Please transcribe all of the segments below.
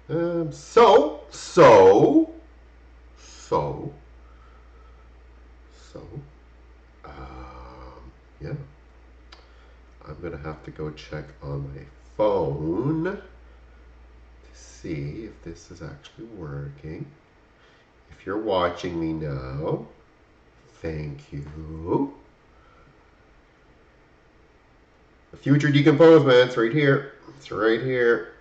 So, yeah. I'm gonna have to go check on my phone to see if this is actually working. If you're watching me now, thank you. The future decompose, man. It's right here. It's right here.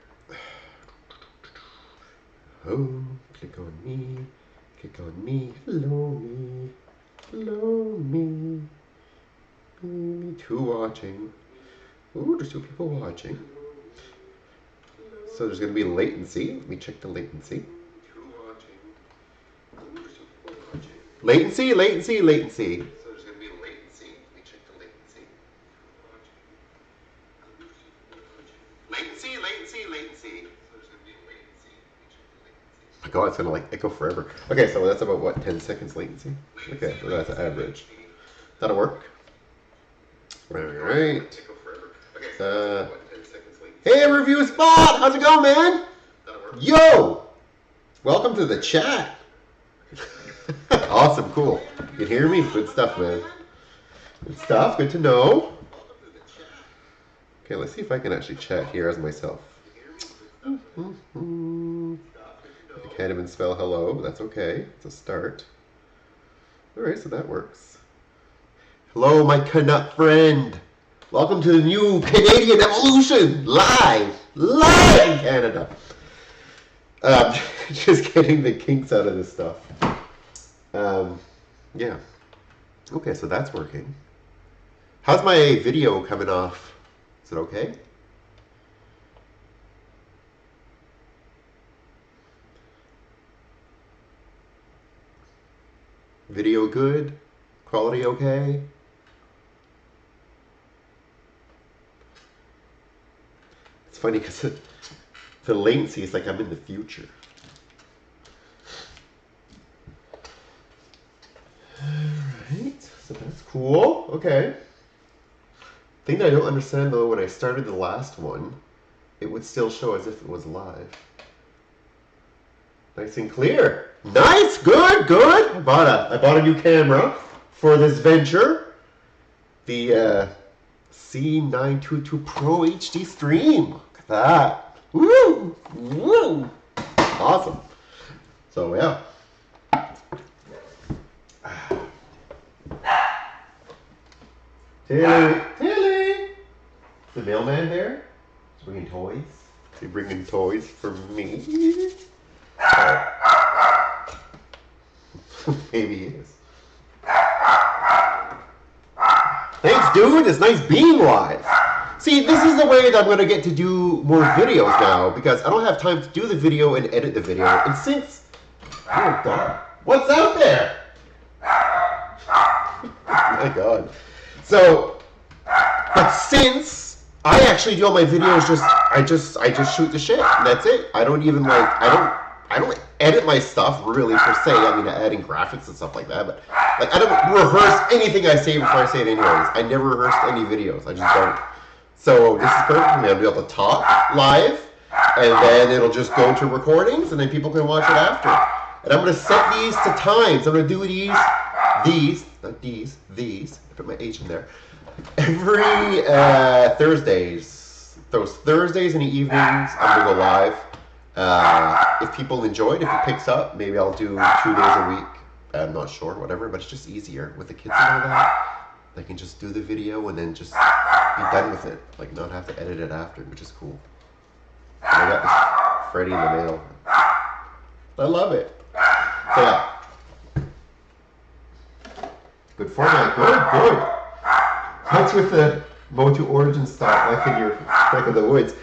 Home. Click on me. Click on me. Hello me. Hello me. Me too watching. Ooh, there's 2 people watching. So there's going to be latency. Let me check the latency. Latency, latency, latency. So there's going to be latency. Let me check the latency. Latency, latency, latency. So there's going to be latency. Let me check the latency. My God, it's going to like echo forever. Okay, so that's about what, 10 seconds latency? Okay, so that's average. That'll work. All right. Hey, Review Spot! How's it going, man? Yo! Welcome to the chat. Awesome, cool. You can hear me? Good stuff, man. Good stuff, good to know. Okay, let's see if I can actually chat here as myself. I can't even spell hello, but that's okay. It's a start. Alright, so that works. Hello, my Canuck friend. Welcome to the new Canadian Evolution, live in Canada. Just getting the kinks out of this stuff. Yeah. Okay, so that's working. How's my video coming off? Is it okay? Video good? Quality okay? It's funny because the latency is like I'm in the future. Alright, so that's cool. Okay. Thing that I don't understand though, when I started the last one, it would still show as if it was live. Nice and clear. Nice, good, good. I bought a new camera for this venture. The C922 Pro HD Stream. Look at that. Woo! Woo! Awesome. So yeah. Tilly! The mailman there? He's bringing toys. Is he bringing toys for me? Maybe he is. Thanks, dude. It's nice being live. See, this is the way that I'm going to get to do more videos now, because I don't have time to do the video and edit the video. And since... Oh, God. What's out there? Oh, my God. So, but since I actually do all my videos, I just shoot the shit, and that's it. I don't even like, I don't edit my stuff really per se. I mean, adding graphics and stuff like that, but like I don't rehearse anything I say before I say it anyways. I never rehearsed any videos. I just don't. So this is perfect for me. I'll be able to talk live, and then it'll just go to recordings, and then people can watch it after. And I'm going to set these to times. I'm going to do these. I put my H in there. Every Thursdays. Those Thursdays in the evenings, I'm going to go live. If people enjoy it, if it picks up, maybe I'll do 2 days a week. I'm not sure, whatever, but it's just easier with the kids and all that. They can just do the video and then just be done with it. Like, not have to edit it after, which is cool. And I got this Freddy in the mail. I love it. So, yeah. Good format. Good. What's with the Motu Origins stuff, like in your neck of the woods?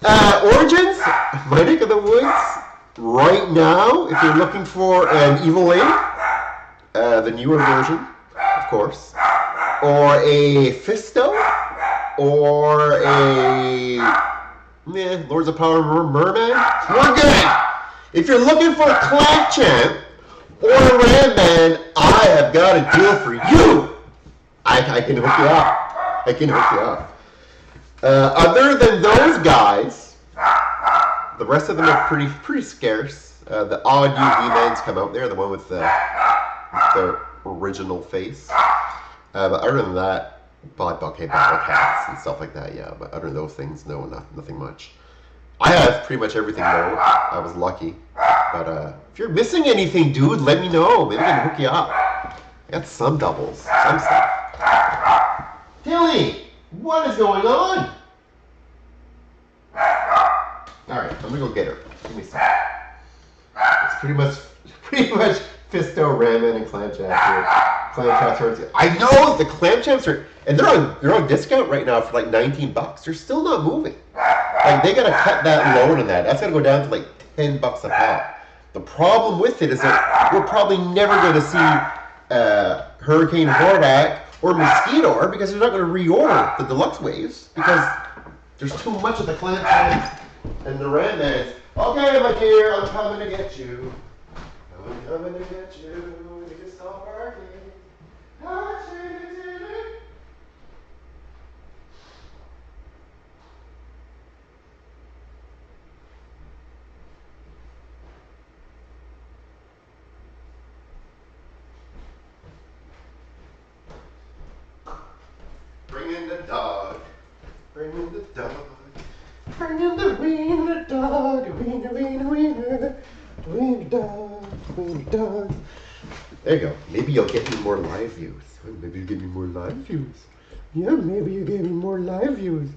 Origins, my neck of the woods, right now, if you're looking for an Evil Link, the newer version, of course, or a Fisto, or a Lords of Power Merman, we're good. If you're looking for a Clank Champ or a Ram Man, I have got a deal for you. I can hook you up. Other than those guys, The rest of them are pretty scarce. The odd UV-Mans come out there, the one with the original face. But other than that, battle cats and stuff like that, yeah. But other than those things, no, nothing much. I have pretty much everything though. I was lucky. But if you're missing anything, dude, let me know. Maybe I can hook you up. I got some doubles, some stuff. Tilly, what is going on? Alright, I'm gonna go get her. Give me some. It's pretty much Fisto, Ramen, and Clam Champs here. Clam Champs are. I know the Clam Champs are, and they're on discount right now for like $19. They're still not moving. Like they gotta cut that loan on that. That's gotta go down to like $10 a pop. The problem with it is that we're probably never going to see Hurricane Hordak or Mosquito because they're not going to reorder the deluxe waves because there's too much of the Clam Champs and the Ramans. Okay, my dear, I'm coming to get you. I'm coming to get you. You can stop barking. Bring in the dog. Bring in the dog. Bring in the wiener dog. Wiener, wiener, wiener. Wiener dog. Wiener dog. There you go. Maybe you'll get me more live views. Maybe you get me more live views. Yeah, maybe you get me more live views.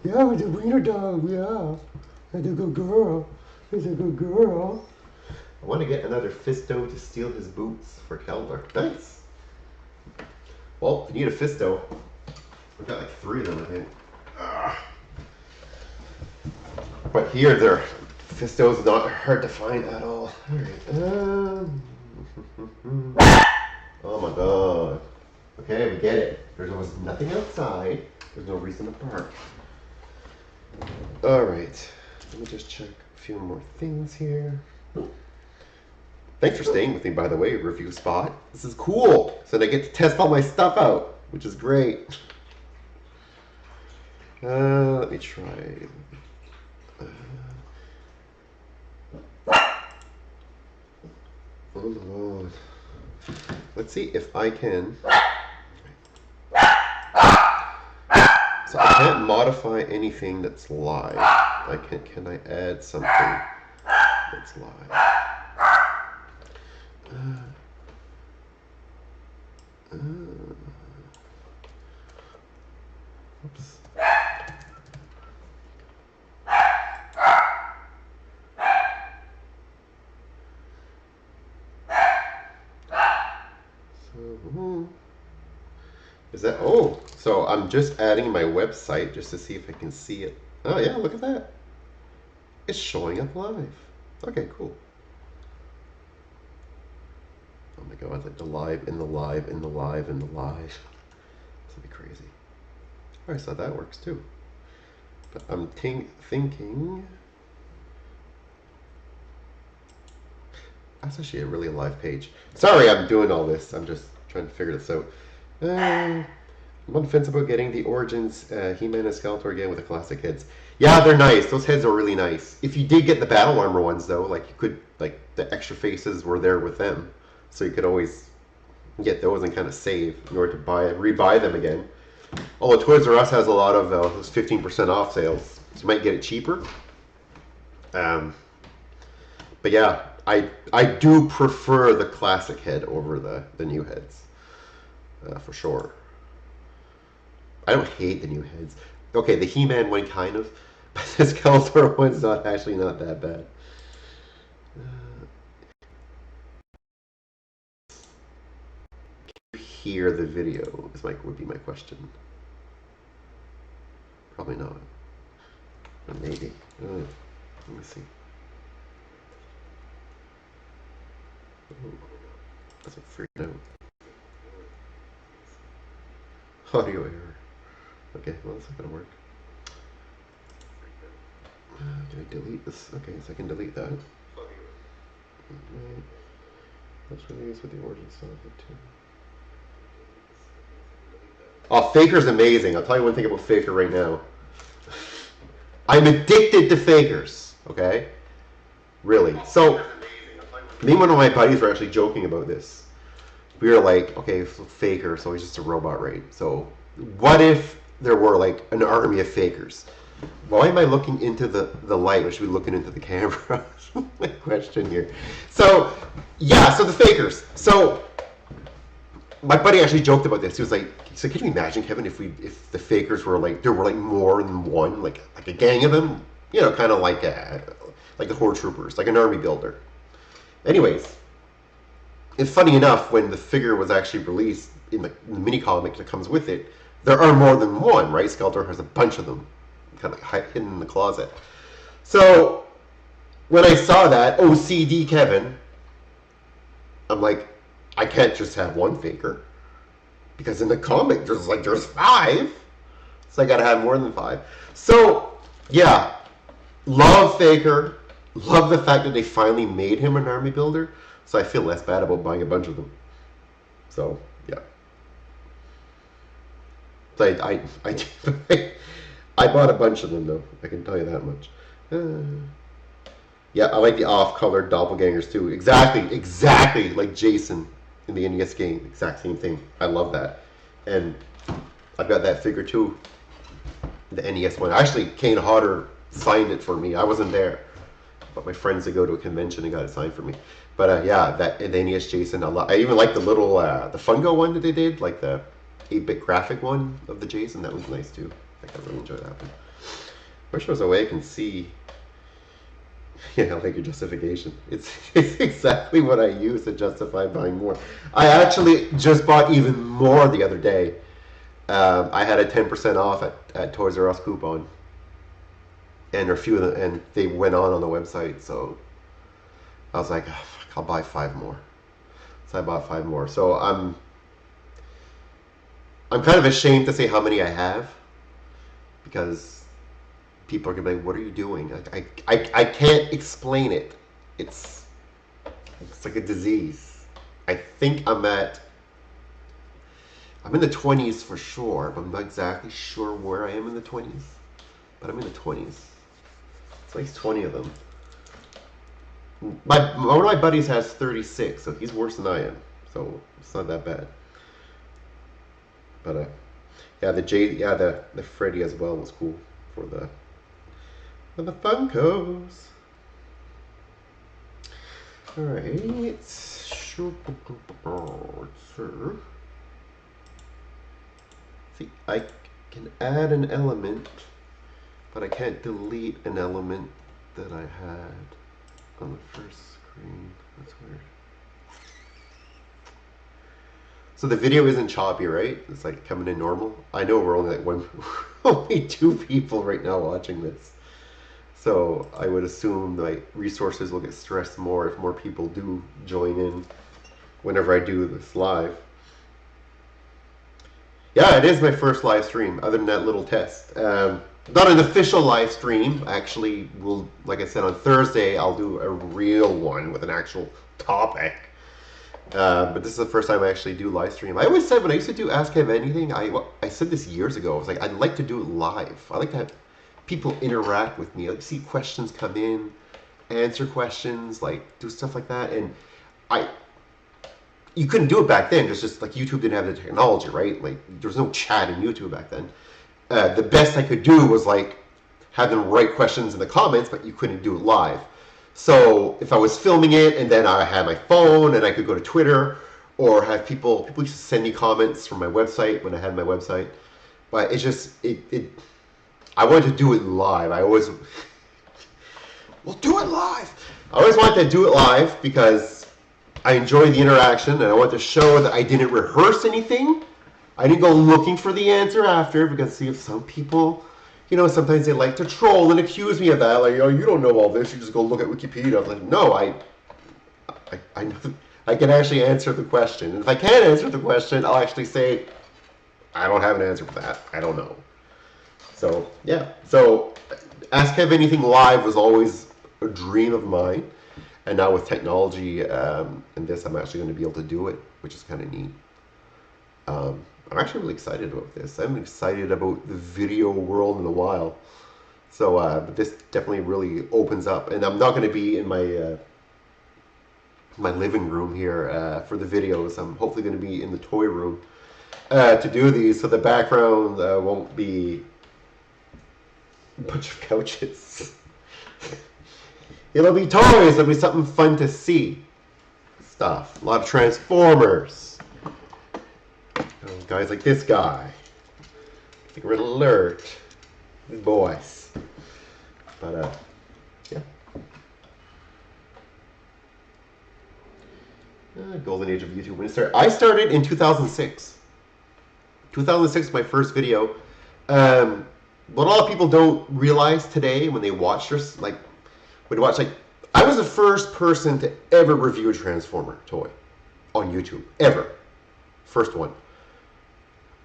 Yeah, with the wiener dog. Yeah. That's a good girl. That's a good girl. I want to get another Fisto to steal his boots for Kelder. Nice. Well, if you need a Fisto, we've got like 3 of them, I think. But here, Fisto's not hard to find at all. Alright. Oh my god. Okay, we get it. There's almost nothing outside. There's no reason to park. Alright. Let me just check a few more things here. Thanks for staying with me, by the way, Review Spot. This is cool. So I get to test all my stuff out, which is great. Let me try. Oh Lord. Let's see if I can. So I can't modify anything that's live. Can I add something that's live? Oops. Is that, oh, so I'm just adding my website just to see if I can see it. Oh yeah, look at that. It's showing up live. Okay, cool. Oh my god, like the live in the live in the live in the live. This would be crazy. Alright, so that works too. But I'm thinking that's actually a really live page. Sorry I'm doing all this. I'm just trying to figure this out. I'm on the fence about getting the Origins He-Man and Skeletor again with the classic heads. Yeah, they're nice. Those heads are really nice. If you did get the battle armor ones though, like you could, like the extra faces were there with them. So you could always get those and kind of save in order to rebuy them again. Although Toys R Us has a lot of those 15% off sales, so you might get it cheaper. But yeah, I do prefer the classic head over the new heads, for sure. I don't hate the new heads. Okay, the He-Man one kind of, but the Skeletor one's not that bad. Hear the video would be my question. Probably not. Or maybe. Let me see. Oh, that's a freak out. Audio error. Okay, well that's not gonna work. Can I delete this? Okay, so I can delete that. Let's release with the origin stuff too. Oh, Faker's amazing. I'll tell you one thing about Faker right now. I'm addicted to Fakers. Okay? Really. So, me and one of my buddies were actually joking about this. We were like, okay, Faker, so he's just a robot, right? So, what if there were like an army of Fakers? Why am I looking into the light? I should be looking into the camera. My question here. So, yeah, so the Fakers. So, my buddy actually joked about this. He said, can you imagine, Kevin, if the Fakers were like, there were like more than one, like a gang of them, you know, kind of like the Horde Troopers, like an army builder. Anyways, it's funny enough, when the figure was actually released in the mini comic that comes with it, there are more than one, right? Skeletor has a bunch of them, kind of hidden in the closet. So when I saw that OCD Kevin, I'm like, I can't just have one Faker, because in the comic there's 5, so I gotta have more than 5. So yeah, love Faker, love the fact that they finally made him an army builder, so I feel less bad about buying a bunch of them. So yeah, so I bought a bunch of them though. I can tell you that much. Yeah, I like the off-colored doppelgangers too. Exactly like Jason in the NES game. Exact same thing. I love that. And I've got that figure too. The NES one. Actually, Kane Hodder signed it for me. I wasn't there, but my friends that go to a convention and got it signed for me. But yeah, that the NES Jason. I even like the little the Fungo one that they did, like the 8-bit graphic one of the Jason. That was nice too. I really enjoyed that one. Wish there was a way I can see. Yeah, I like your justification. It's exactly what I use to justify buying more. I actually just bought even more the other day. I had a 10% off at Toys R Us coupon, and a few of them, and they went on the website. So I was like, oh, fuck, I'll buy 5 more. So I bought 5 more. So I'm kind of ashamed to say how many I have, because people are gonna be like, "What are you doing?" I can't explain it. It's like a disease. I think I'm in the 20s for sure, but I'm not exactly sure where I am in the 20s. But I'm in the 20s. It's like 20 of them. One of my buddies has 36, so he's worse than I am. So it's not that bad. But yeah, the Freddy as well was cool for the Funkos. All right. See, I can add an element, but I can't delete an element that I had on the first screen. That's weird. So the video isn't choppy, right? It's like coming in normal. I know we're only like only 2 people right now watching this. So I would assume like resources will get stressed more if more people do join in whenever I do this live. Yeah, it is my first live stream, other than that little test. Not an official live stream. Actually, like I said, on Thursday, I'll do a real one with an actual topic. But this is the first time I actually do live stream. I always said when I used to do Ask Have Anything, I said this years ago. I was like, I'd like to do it live. I like to have people interact with me. I like to see questions come in, answer questions, like do stuff like that. And you couldn't do it back then. It's just like YouTube didn't have the technology, right? Like there was no chat in YouTube back then. The best I could do was like have them write questions in the comments, but you couldn't do it live. So if I was filming it and then I had my phone and I could go to Twitter or have people used to send me comments from my website when I had my website. But it's just I wanted to do it live. We'll do it live. I always wanted to do it live because I enjoy the interaction and I want to show that I didn't rehearse anything. I didn't go looking for the answer after, because see, if some people, sometimes they like to troll and accuse me of that. Like, you don't know all this. You just go look at Wikipedia. I'm like, no, I know, I can actually answer the question. And if I can't answer the question, I'll actually say, I don't have an answer for that. I don't know. So, yeah. So, Ask Have Anything Live was always a dream of mine. And now with technology and this, I'm actually going to be able to do it, which is kind of neat. I'm actually really excited about this. I'm excited about the video world in a while. So but this definitely really opens up, and I'm not going to be in my my living room here for the videos. I'm hopefully going to be in the toy room to do these, so the background won't be a bunch of couches. It'll be toys. It'll be something fun to see. Stuff. A lot of Transformers. Guys like this guy. Secret Alert. These boys. But, yeah. Golden age of YouTube. When it started, I started in 2006. 2006 my first video. What a lot of people don't realize today when they watch this, like, when you watch, like, I was the first person to ever review a Transformer toy on YouTube. Ever. First one.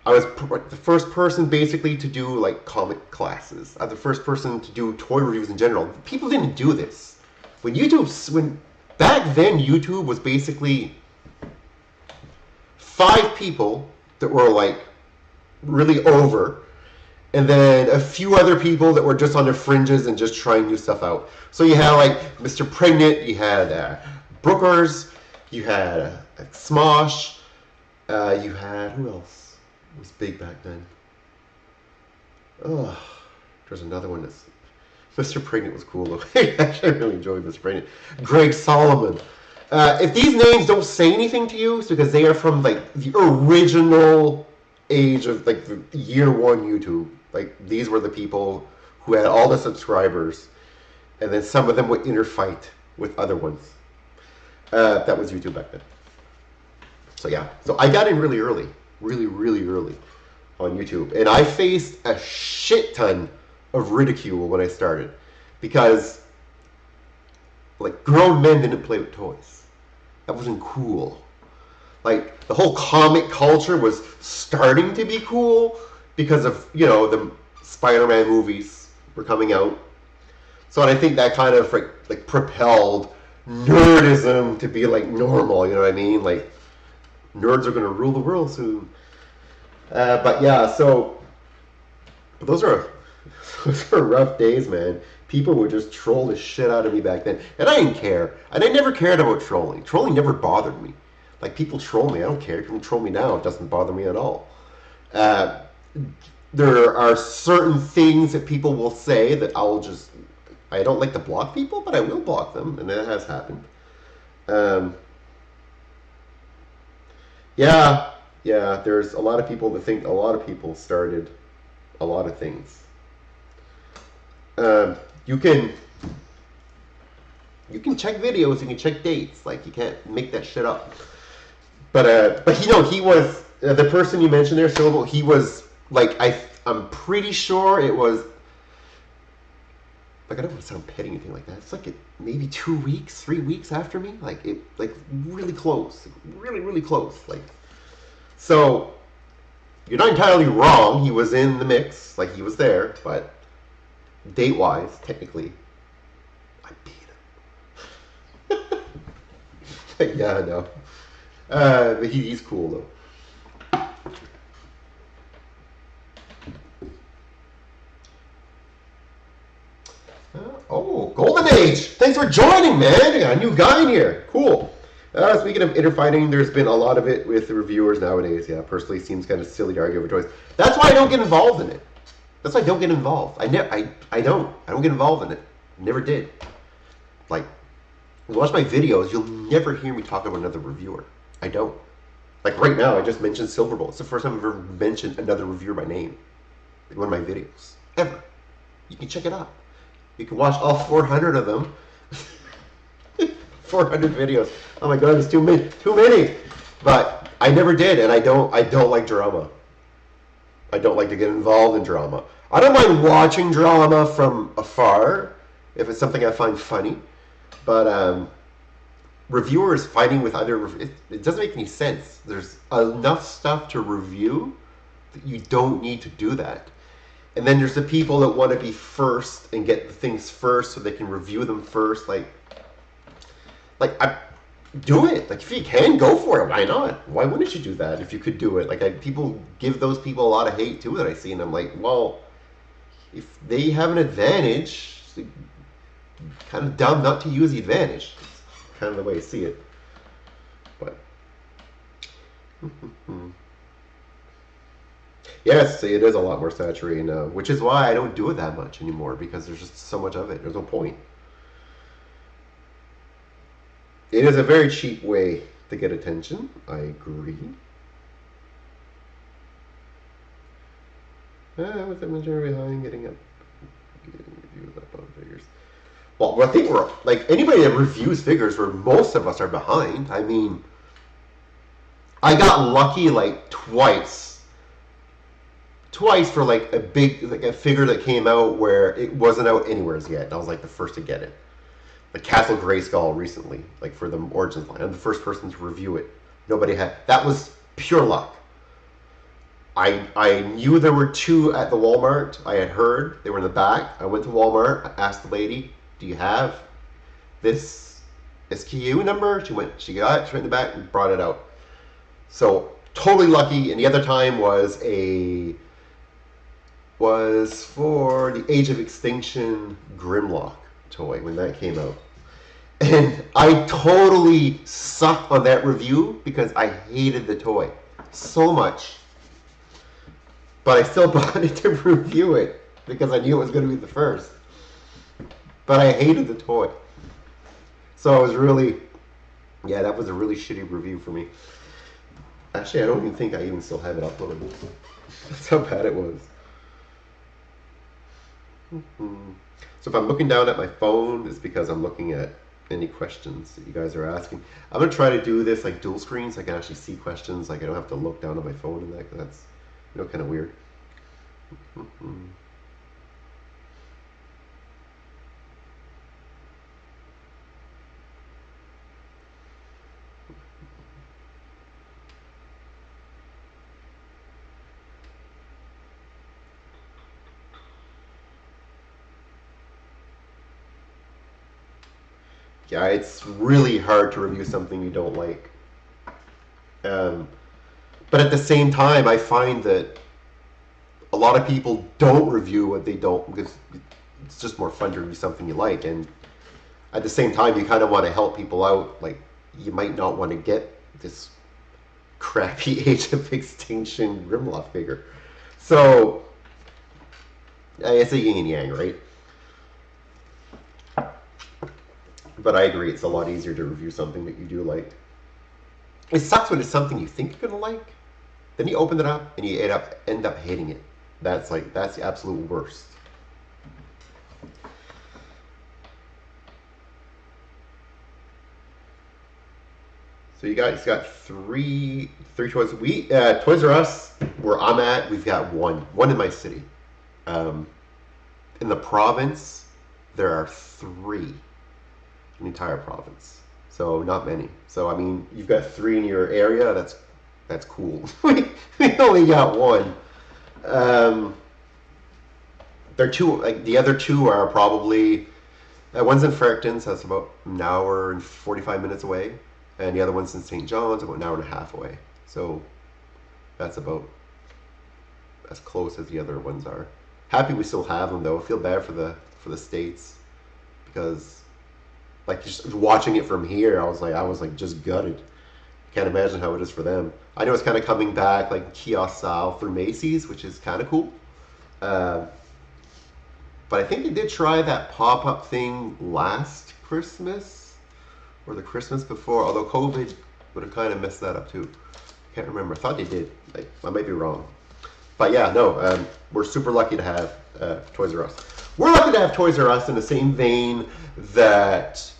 I was the first person basically to do, like, comic classes. I was the first person to do toy reviews in general. People didn't do this. Back then, YouTube was basically 5 people that were, like, really over, and then a few other people that were just on the fringes and just trying new stuff out. So you had, like, Mr. Pregnant, you had Brookers, you had Smosh, you had, who else was big back then? Oh, there's another one that's, Mr. Pregnant was cool though. Actually, I really enjoyed Mr. Pregnant. Greg Solomon. If these names don't say anything to you, it's because they are from, like, the original age of, like, the year 1 YouTube. Like, these were the people who had all the subscribers, and then some of them would interfight with other ones. That was YouTube back then. So yeah, so I got in really early, really early on YouTube, and I faced a shit ton of ridicule when I started, because, like, grown men didn't play with toys. That wasn't cool. Like, the whole comic culture was starting to be cool because of, you know, the Spider-Man movies were coming out. So and I think that kind of, like propelled nerdism to be, like, normal, you know what I mean? Like, nerds are going to rule the world soon. But yeah, so those are rough days, man. People would just troll the shit out of me back then. And I didn't care. And I never cared about trolling. Trolling never bothered me. Like, people troll me, I don't care. People troll me now, it doesn't bother me at all. There are certain things that people will say that I don't like to block people, but I will block them, and that has happened. Yeah, there's a lot of people that think a lot of people started a lot of things. You can check videos, you can check dates, like, you can't make that shit up. But you know, he was the person you mentioned there, Syllable. He was, like, I'm pretty sure it was, like, I don't want to sound petty or anything like that. It's like maybe 2 weeks, 3 weeks after me, like, really close, really close. Like, so you're not entirely wrong. He was in the mix, like, he was there, but date-wise, technically, I beat him. Yeah, I know. But he's cool though. Oh, Golden Age! Thanks for joining, man! I got a new guy in here. Cool. Speaking of interfighting, there's been a lot of it with the reviewers nowadays. Yeah, personally, it seems kind of silly to argue over toys. That's why I don't get involved in it. That's why I don't get involved. I don't get involved in it. Never did. Like, watch my videos, you'll never hear me talk about another reviewer. I don't. Like, right now, I just mentioned Silver Bowl. It's the first time I've ever mentioned another reviewer by name in one of my videos. Ever. You can check it out. You can watch all 400 of them. 400 videos. Oh my god, it's too many. But I never did, and I don't like drama. I don't like to get involved in drama. I don't mind watching drama from afar if it's something I find funny. But reviewers fighting with other, it doesn't make any sense. There's enough stuff to review that you don't need to do that. And then there's the people that want to be first and get the things first so they can review them first. Like do it. Like, if you can, go for it. Why not? Why wouldn't you do that if you could do it? Like, people give those people a lot of hate too that I see, and I'm like, well, if they have an advantage, it's kind of dumb not to use the advantage. It's kind of the way I see it. But yes, it is a lot more saturated now, which is why I don't do it that much anymore, because there's just so much of it. There's no point. It is a very cheap way to get attention. I agree. With the majority behind getting reviews up on figures. Well, I think we're like anybody that reviews figures, where most of us are behind. I mean, I got lucky like twice for like a figure that came out where it wasn't out anywhere yet, and I was like the first to get it. The Castle Grayskull recently, like for the Origins line. I'm the first person to review it. Nobody had. That was pure luck. I knew there were two at the Walmart. I had heard they were in the back. I went to Walmart. I asked the lady, "Do you have this SKU number?" She got it. She went in the back and brought it out. So totally lucky. And the other time was for the Age of Extinction Grimlock toy when that came out. And I totally sucked on that review because I hated the toy so much. But I still bought it to review it because I knew it was going to be the first. But I hated the toy. So I was that was a really shitty review for me. Actually, I don't even think I even still have it uploaded. That's how bad it was. So if I'm looking down at my phone, it's because I'm looking at any questions that you guys are asking. I'm going to try to do this like dual screen so I can actually see questions. Like I don't have to look down at my phone and that, 'cause that's kind of weird. Yeah, it's really hard to review something you don't like. But at the same time, I find that a lot of people don't review what they don't because it's just more fun to review something you like. And at the same time, you kind of want to help people out. Like, you might not want to get this crappy Age of Extinction Grimlock figure. So, it's a yin and yang, right? But I agree, it's a lot easier to review something that you do like. It sucks when it's something you think you're going to like. Then you open it up and you end up hating it. That's the absolute worst. So you guys got three toys. Toys R Us, where I'm at, we've got one in my city. In the province, there are 3 in the entire province. So not many. So I mean, you've got 3 in your area. That's cool. we only got 1. They're 2. Like the other 2 are probably one's in Fredericton, so that's about an hour and 45 minutes away, and the other one's in St. John's, about an hour and a half away. So that's about as close as the other ones are. Happy we still have them though. I feel bad for the States because like just watching it from here, I was like just gutted. Can't imagine how it is for them. I know it's kind of coming back like kiosk style through Macy's, which is kind of cool. But I think they did try that pop-up thing last Christmas or the Christmas before, although COVID would have kind of messed that up too. Can't remember. I thought they did. Like, I might be wrong. But yeah, no, we're super lucky to have Toys R Us. We're lucky to have Toys R Us in the same vein that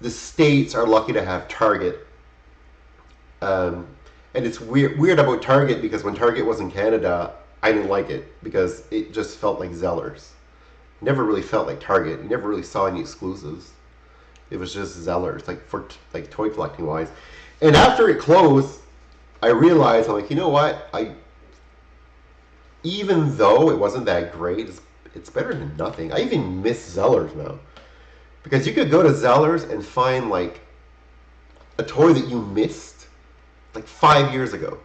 the States are lucky to have Target. And it's weird about Target because when Target was in Canada, I didn't like it because it just felt like Zellers. Never really felt like Target. You never really saw any exclusives. It was just Zellers, like for like toy collecting wise. And after it closed, I realized I'm like, you know what? Even though it wasn't that great, it's better than nothing. I even miss Zellers now because you could go to Zellers and find like a toy that you missed like 5 years ago.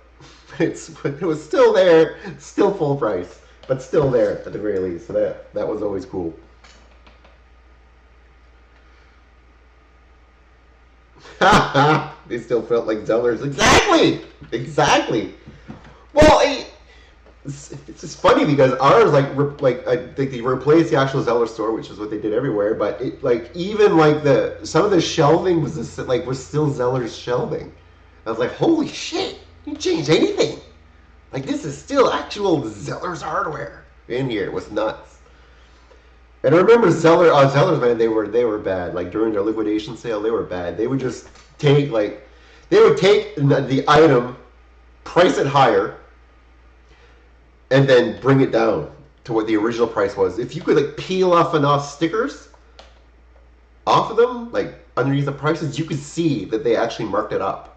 It was still there, still full price. but still there at the very least. So that was always cool. They still felt like Zellers. Exactly. Well, it's just funny because ours I think they replaced the actual Zeller store, which is what they did everywhere. But it even some of the shelving was was still Zeller's shelving. I was like, holy shit! You changed anything? Like, this is still actual Zeller's hardware in here. It was nuts. And I remember Zellers, man, they were bad. Like, during their liquidation sale, they were bad. They would just take the item, price it higher, and then bring it down to what the original price was. If you could peel off enough stickers off of them, underneath the prices, you could see that they actually marked it up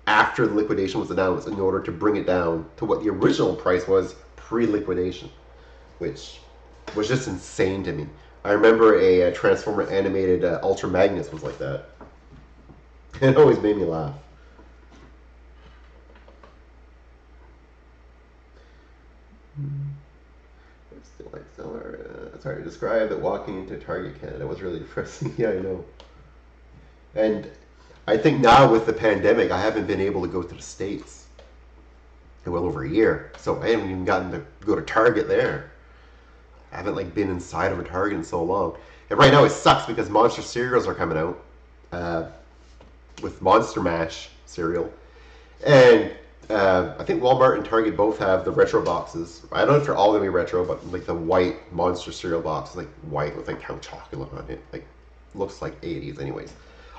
after the liquidation was announced in order to bring it down to what the original price was pre-liquidation, which was just insane to me. I remember a Transformer animated Ultra Magnus was like that. It always made me laugh. Still like Zeller. It's hard to describe that walking into Target Canada was really depressing. Yeah, I know. And I think now with the pandemic, I haven't been able to go to the States in well over a year. So I haven't even gotten to go to Target there. I haven't been inside of a Target in so long. And right now it sucks because Monster cereals are coming out with Monster Mash cereal. And I think Walmart and Target both have the retro boxes. I don't know if they're all going to be retro, but the white Monster cereal box, white with Count Chocula on it. Looks like 80s anyways.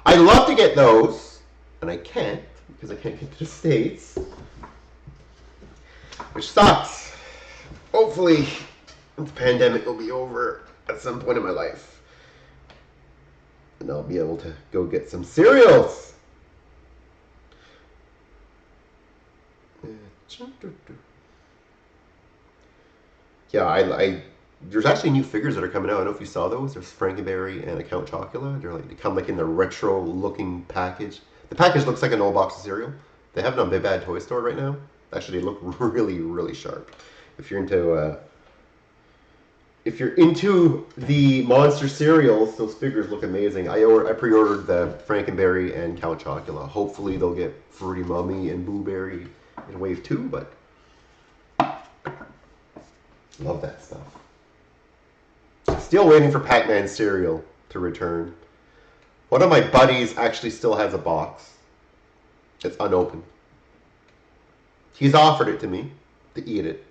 I'd love to get those, and I can't because I can't get to the States, which sucks. Hopefully, the pandemic will be over at some point in my life, and I'll be able to go get some cereals. Yeah, there's actually new figures that are coming out. I don't know if you saw those. There's Frankenberry and a Count Chocula. They come in the retro looking package. The package looks like an old box of cereal. They have it on Big Bad Toy Store right now. Actually, they look really, really sharp. If you're into the monster cereals, those figures look amazing. I pre-ordered the Frankenberry and Count Chocula. Hopefully they'll get Fruity Mummy and Blueberry in Wave 2, but love that stuff. Still waiting for Pac-Man cereal to return. One of my buddies actually still has a box. It's unopened. He's offered it to me to eat it.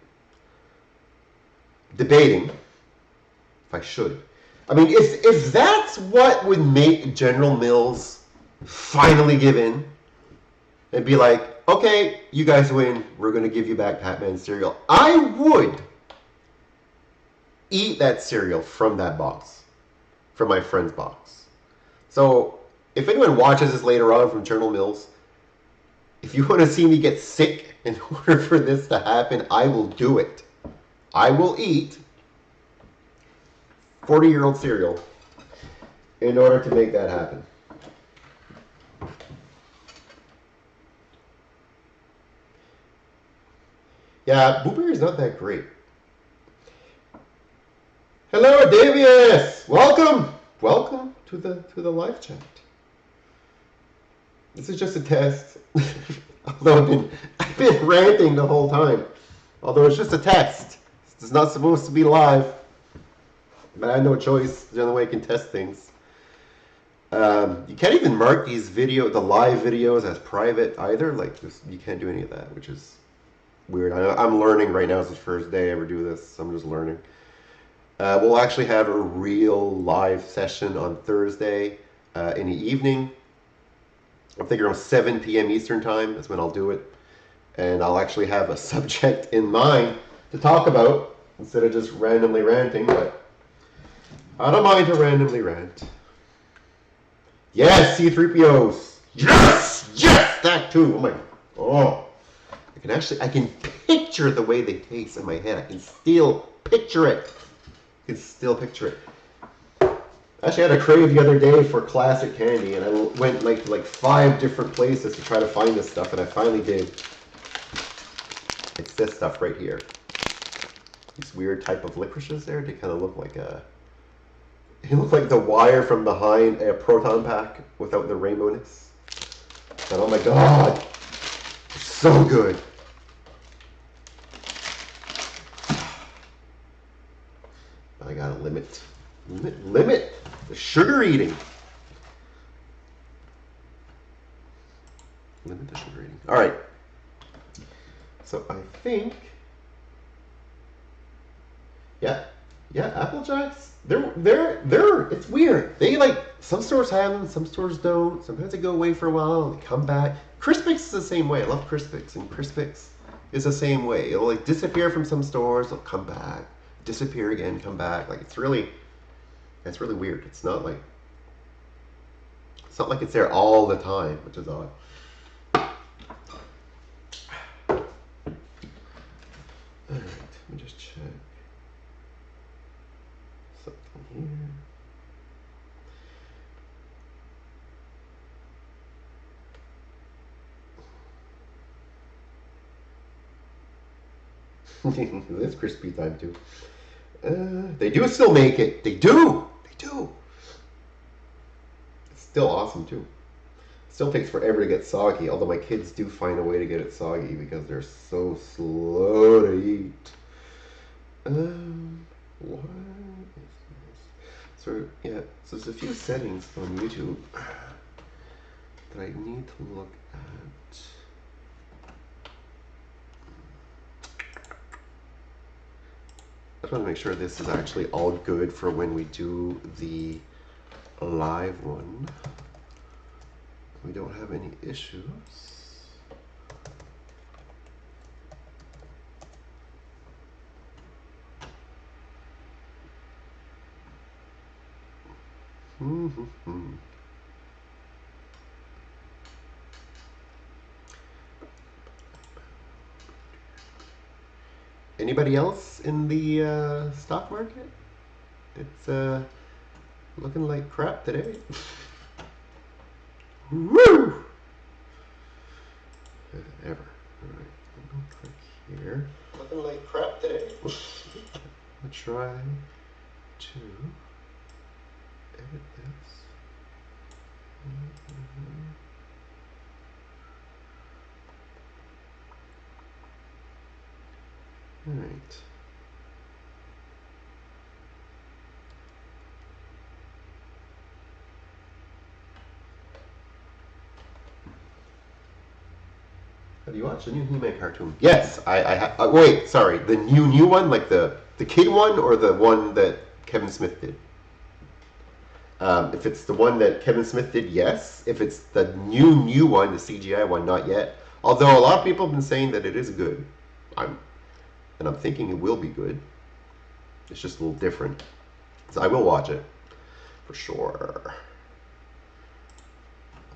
Debating if I should. I mean, if that's what would make General Mills finally give in and be like, okay, you guys win, we're going to give you back Pac-Man cereal, I would eat that cereal from that box, from my friend's box. So if anyone watches this later on from General Mills, if you want to see me get sick in order for this to happen, I will do it. I will eat 40-year-old cereal in order to make that happen. Yeah, Blueberry is not that great. Hello, Davius! Welcome to the live chat. This is just a test. Although I've been ranting the whole time. Although it's just a test. It's not supposed to be live. But I had no choice. The only way I can test things. You can't even mark the live videos as private either. You can't do any of that, which is weird. I'm learning right now. It's the first day I ever do this. So I'm just learning. We'll actually have a real live session on Thursday in the evening. I'm thinking around 7 p.m. Eastern time. That's when I'll do it. And I'll actually have a subject in mind to talk about instead of just randomly ranting. But I don't mind to randomly rant. Yes, C-3POs. Yes! Yes! That too. I can picture the way they taste in my head. I can still picture it. Actually, I had a crave the other day for classic candy, and I went like 5 different places to try to find this stuff, and I finally did. It's this stuff right here. these weird type of licorices there. They kind of look like a. They look like the wire from behind a proton pack without the rainbowness. But oh my god, so good. I gotta limit the sugar eating. Limit the sugar eating. All right. So I think, yeah, Apple Jacks. They're. It's weird. They like some stores have them, some stores don't. Sometimes they go away for a while and they come back. Crispix is the same way. I love Crispix, and Crispix is the same way. It'll like disappear from some stores, it'll come back, disappear again, come back. Like it's really weird. It's not like it's there all the time, which is odd. All right, let me just check something here. It's crispy time too. They do still make it. They do. It's still awesome too. Still takes forever to get soggy, although my kids do find a way to get it soggy because they're so slow to eat. What is this? So yeah, so there's a few settings on YouTube that I need to look at. I just want to make sure this is actually all good for when we do the live one. We don't have any issues. Anybody else in the stock market? It's looking like crap today. Woo! Ever. Alright, I'm gonna click here. Looking like crap today. I'll try to edit this. Alright. Have you watched the new He-Man cartoon? Yes, I wait, sorry, the new one, like the kid one, or the one that Kevin Smith did? If it's the one that Kevin Smith did, yes. If it's the new one, the CGI one, not yet. Although a lot of people have been saying that it is good. I'm thinking it will be good. It's just a little different. So I will watch it for sure.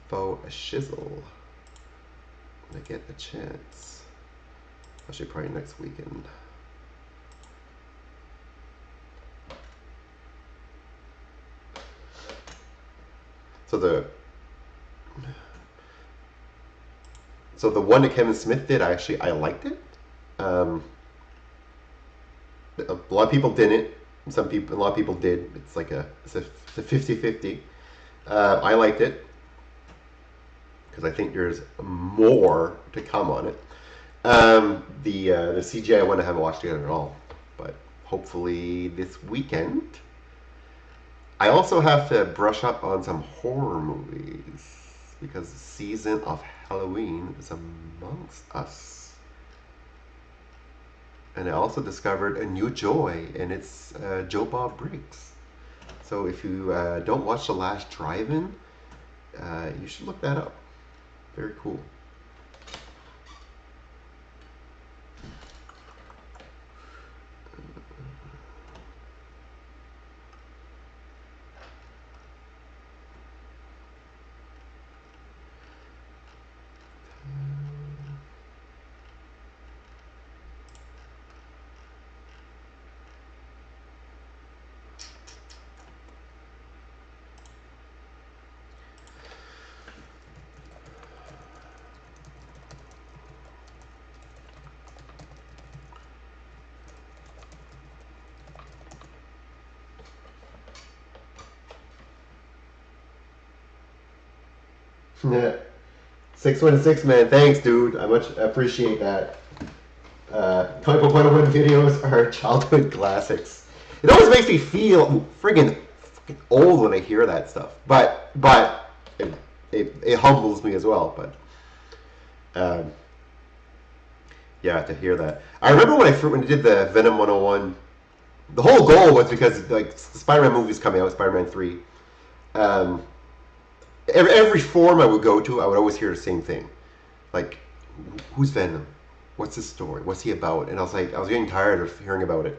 For a shizzle. When I get a chance. Actually, probably next weekend. So the one that Kevin Smith did, I liked it. A lot of people didn't. A lot of people did. It's like it's a 50-50. I liked it because I think there's more to come on it. The CGI one I haven't watched yet at all, but hopefully this weekend. I also have to brush up on some horror movies because the season of Halloween is amongst us. And I also discovered a new joy, and it's Joe Bob Briggs. So if you don't watch The Last Drive-In, you should look that up. Very cool. Yeah. 616, man. Thanks, dude. I much appreciate that. Comic Book 101 videos are childhood classics. It always makes me feel friggin' old when I hear that stuff. But it humbles me as well. But yeah, to hear that. I remember when I did the Venom 101. The whole goal was because like Spider-Man movies coming out, Spider-Man 3. Every forum I would go to, I would always hear the same thing. Like, who's Venom? What's his story? What's he about? And I was getting tired of hearing about it.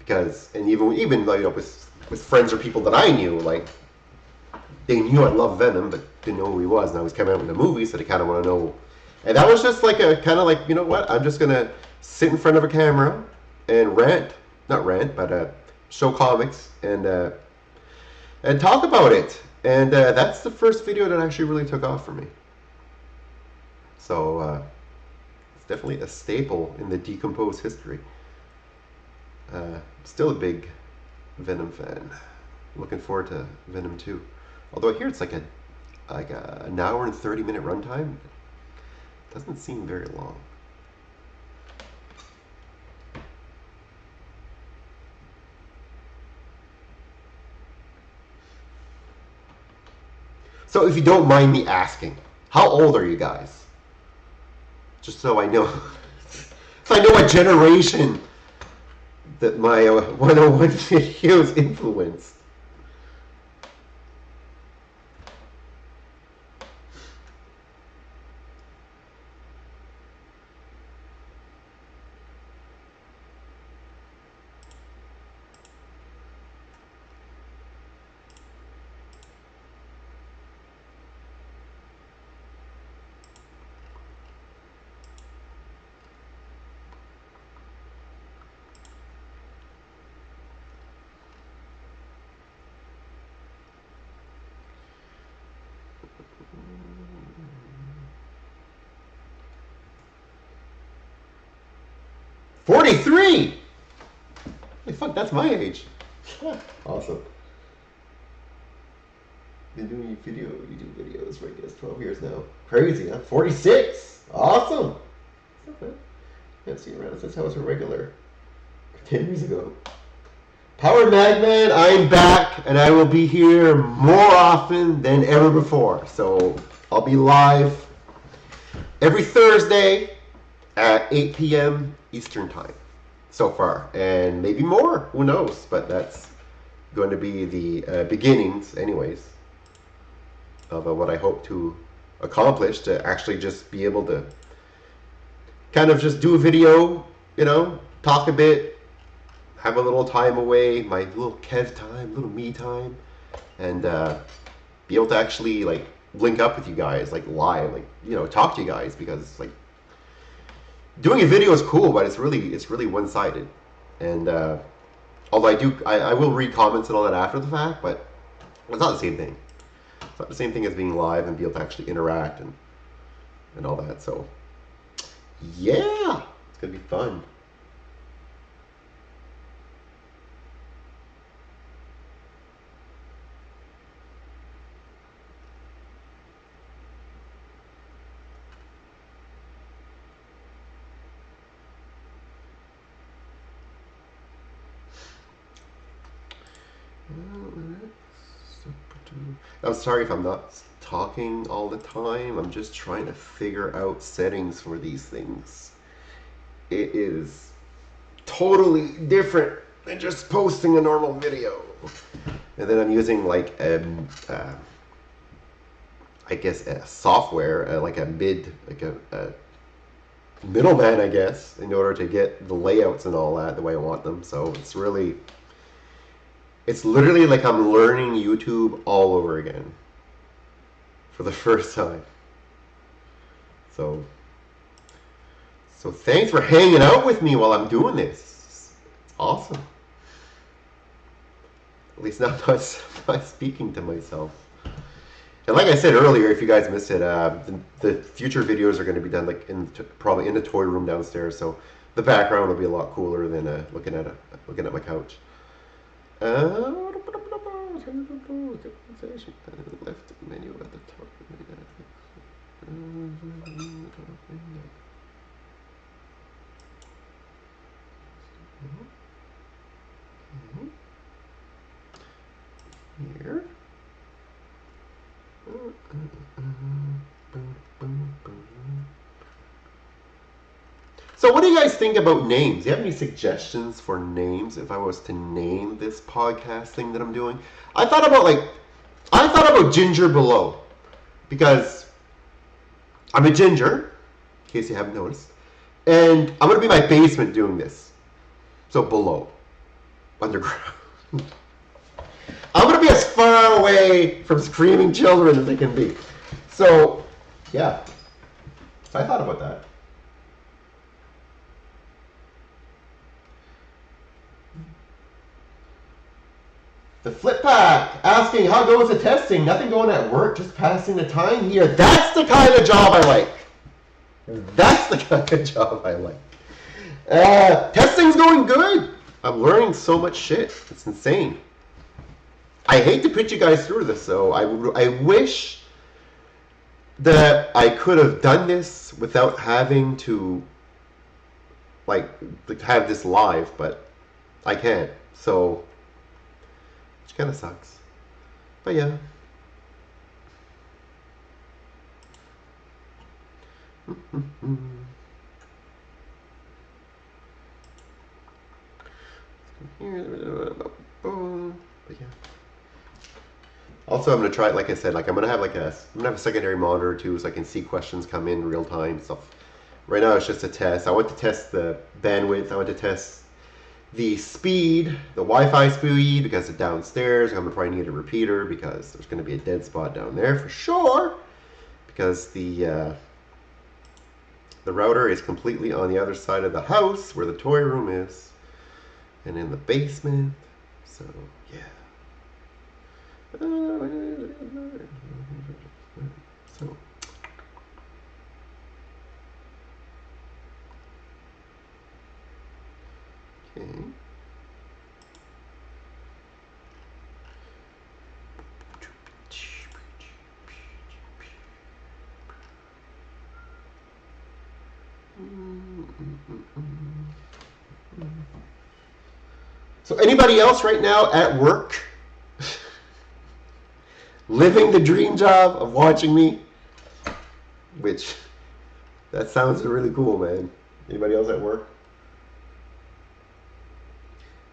Because, and even like, with friends or people that I knew, like, they knew I loved Venom, but didn't know who he was. And I was coming out in the movie, so they kind of want to know. And that was just like a kind of like, you know what? I'm just going to sit in front of a camera and not rant, but show comics and talk about it. And that's the first video that actually really took off for me. So it's definitely a staple in the Decomposed history. Still a big Venom fan. Looking forward to Venom 2. Although I hear it's like an hour and 30-minute runtime. Doesn't seem very long. So if you don't mind me asking, how old are you guys? Just so I know. So I know what generation that my 101 videos influenced. '43. Hey, fuck, that's my age. Awesome. Been doing YouTube videos for I guess 12 years now. Crazy, huh? 46. Awesome. I've seen around since I was a regular 10 years ago. Power Magman, I'm back, and I will be here more often than ever before. So I'll be live every Thursday at 8 p.m. Eastern Time so far, and maybe more. Who knows? But that's going to be the beginnings, anyways, of what I hope to accomplish, to actually just be able to kind of just do a video, you know, talk a bit, have a little time away, my little Kev time, little me time, and be able to actually like link up with you guys, like live, like, you know, talk to you guys, because like doing a video is cool, but it's really one-sided. And although I will read comments and all that after the fact, but it's not the same thing. It's not the same thing as being live and be able to actually interact and all that. So yeah, it's gonna be fun. I'm sorry if I'm not talking all the time. I'm just trying to figure out settings for these things. It is totally different than just posting a normal video. And then I'm using like I guess a software, like a middleman, I guess, in order to get the layouts and all that the way I want them. So it's literally like I'm learning YouTube all over again for the first time. So thanks for hanging out with me while I'm doing this. It's awesome. At least now I'm not speaking to myself. And like I said earlier, if you guys missed it, the future videos are going to be done like probably in the toy room downstairs. So the background will be a lot cooler than looking at my couch. Left menu at the top. So what do you guys think about names? Do you have any suggestions for names if I was to name this podcast thing that I'm doing? I thought about Ginger Below because I'm a ginger, in case you haven't noticed, and I'm going to be in my basement doing this. So below, underground. I'm going to be as far away from screaming children as I can be. So, yeah. I thought about that. The flip pack asking how goes the testing? Nothing going at work, just passing the time here. That's the kind of job I like. That's the kind of job I like. Testing's going good. I'm learning so much shit. It's insane. I hate to put you guys through this, though. I wish that I could have done this without having to have this live, but I can't. So, which kind of sucks. But yeah. But yeah. Also, I'm gonna try, like I said, I'm gonna have a secondary monitor too, so I can see questions come in real time stuff. Right now, it's just a test. I want to test the bandwidth. I want to test the speed, the Wi-Fi speed, because it's downstairs. I'm gonna probably need a repeater because there's gonna be a dead spot down there for sure. Because the router is completely on the other side of the house where the toy room is, and in the basement. So yeah. So, okay. So anybody else right now at work living the dream job of watching me? Which, that sounds really cool, man. Anybody else at work?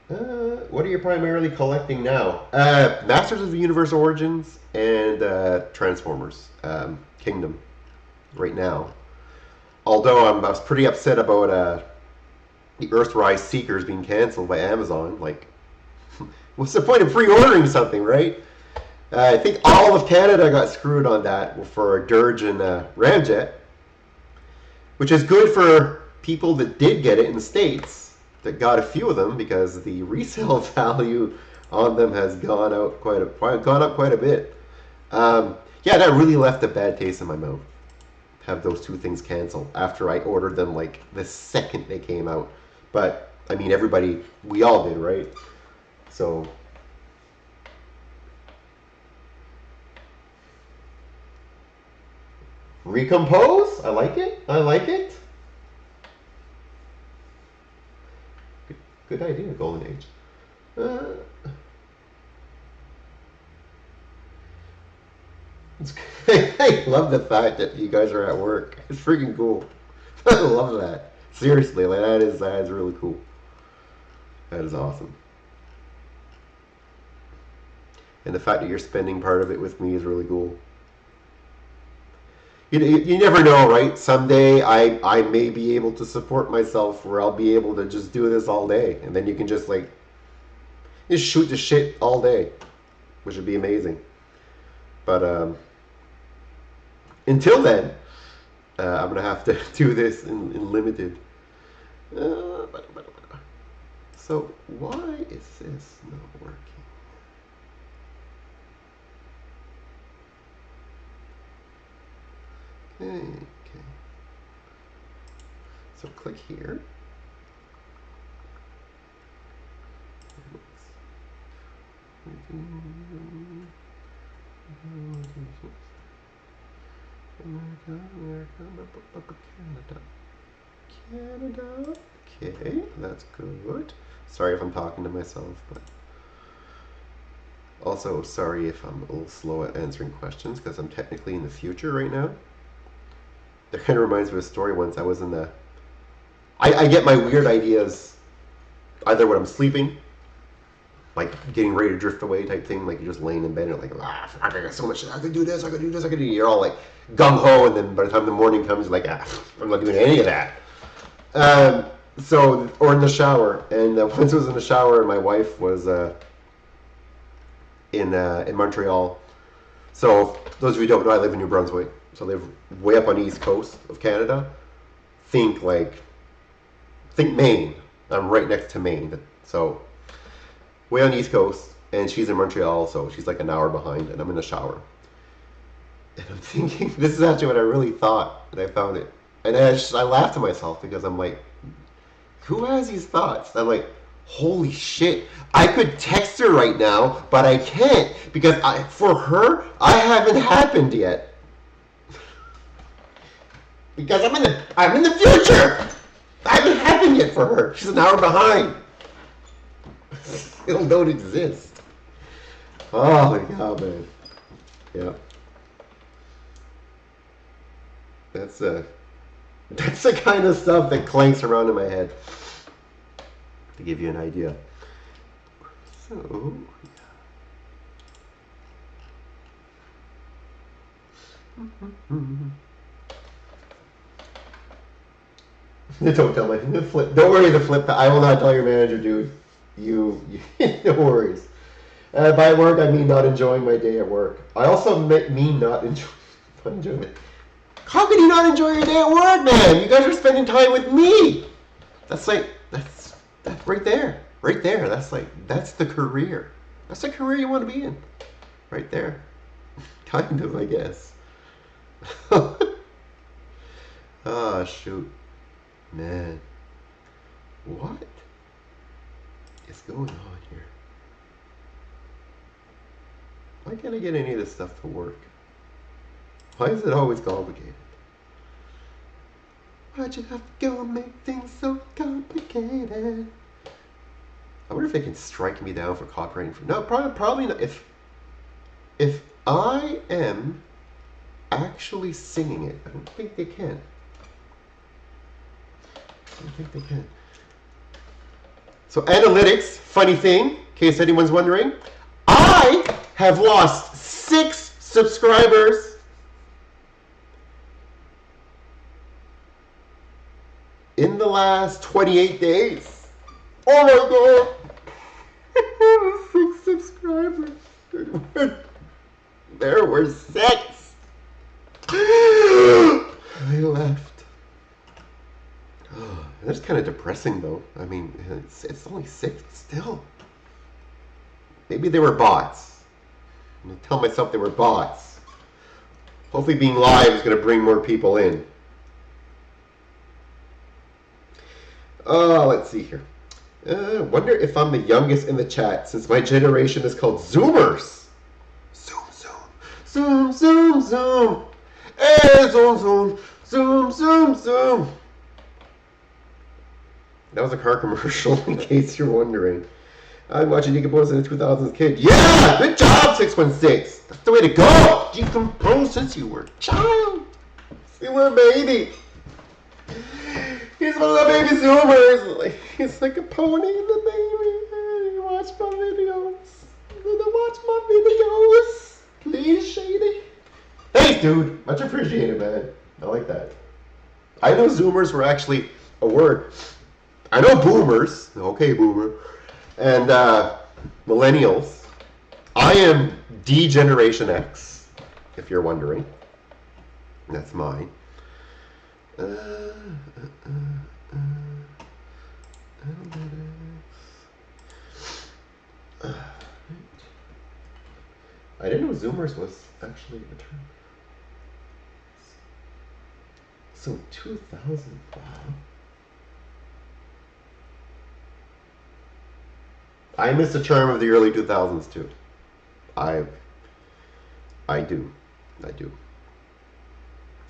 What are you primarily collecting now? Masters of the Universe Origins and Transformers Kingdom right now. Although I was pretty upset about the Earthrise Seekers being canceled by Amazon. What's the point of pre-ordering something, right? I think all of Canada got screwed on that for Dirge and Ramjet, which is good for people that did get it in the States, that got a few of them, because the resale value on them has gone up quite a bit. Yeah, that really left a bad taste in my mouth. Have those two things canceled after I ordered them the second they came out. But I mean, we all did, right? So. Recompose? I like it. Good idea, Golden Age. I love the fact that you guys are at work. It's freaking cool. I love that. Seriously, that is really cool. That is awesome. And the fact that you're spending part of it with me is really cool. You never know, right? Someday I may be able to support myself where I'll be able to just do this all day. And then you can just shoot the shit all day, which would be amazing. But until then, I'm going to have to do this in limited. So why is this not working? Okay. So click here. Canada. Okay, that's good. Sorry if I'm talking to myself, but Also, sorry if I'm a little slow at answering questions because I'm technically in the future right now. That kind of reminds me of a story once I was in the... I get my weird ideas either when I'm sleeping, like getting ready to drift away type thing, like you're just laying in bed and you're like, I got so much shit, I could do this, I could do this, I could do... You're all like gung-ho, and then by the time the morning comes, you're like, I'm not doing any of that. So, or in the shower, and once I was in the shower, and my wife was in Montreal. So, those of you who don't know, I live in New Brunswick. So I live way up on the east coast of Canada. Think Maine. I'm right next to Maine. So, way on the east coast, and she's in Montreal, so she's like an hour behind, and I'm in the shower. And I'm thinking, this is actually what I really thought, and I found it. And I laughed to myself because I'm like, who has these thoughts? And I'm like, holy shit, I could text her right now, but I can't because for her, I haven't happened yet. Because I'm in the future. I haven't happened yet for her. She's an hour behind. Still don't exist. Oh my god, man. Yeah. That's the kind of stuff that clanks around in my head. To give you an idea. So, don't tell my flip. Don't worry, the flip. I will not tell your manager, dude. You no worries. By work, I mean not enjoying my day at work. I also mean not enjoying it. How can you not enjoy your day at work, man? You guys are spending time with me. That's right there. Right there. That's the career. That's the career you want to be in. Right there. Kind of, I guess. Ah, shoot. Man. What is going on here? Why can't I get any of this stuff to work? Why is it always complicated? Why'd you have to go and make things so complicated? I wonder if they can strike me down for copywriting. No, probably not. If I am actually singing it, I don't think they can. I don't think they can. So analytics, funny thing, in case anyone's wondering, I have lost 6 subscribers in the last 28 days. Oh my god! 6 subscribers. There were 6. I left. That's kind of depressing, though. I mean, it's only 6, but still. Maybe they were bots. I'm going to tell myself they were bots. Hopefully being live is going to bring more people in. Let's see here. Wonder if I'm the youngest in the chat, since my generation is called Zoomers. Zoom, zoom. Zoom, zoom, zoom. Hey, zoom, zoom. Zoom, zoom, zoom. That was a car commercial, in case you're wondering. I'm watching Decompose in the 2000s kid. Yeah! Good job, 616! That's the way to go! Decompose since you were a child! You were a baby! He's one of the baby Zoomers! He's like a pony in the baby. You watch my videos. You watch my videos. Please, Shady. Thanks, dude. Much appreciated, man. I like that. I know Zoomers were actually a word. I know boomers. Okay, boomer. And millennials. I am D Generation X, if you're wondering. That's mine. I didn't know Zoomers was actually a term. So 2000, wow. I miss the charm of the early 2000s too. I do.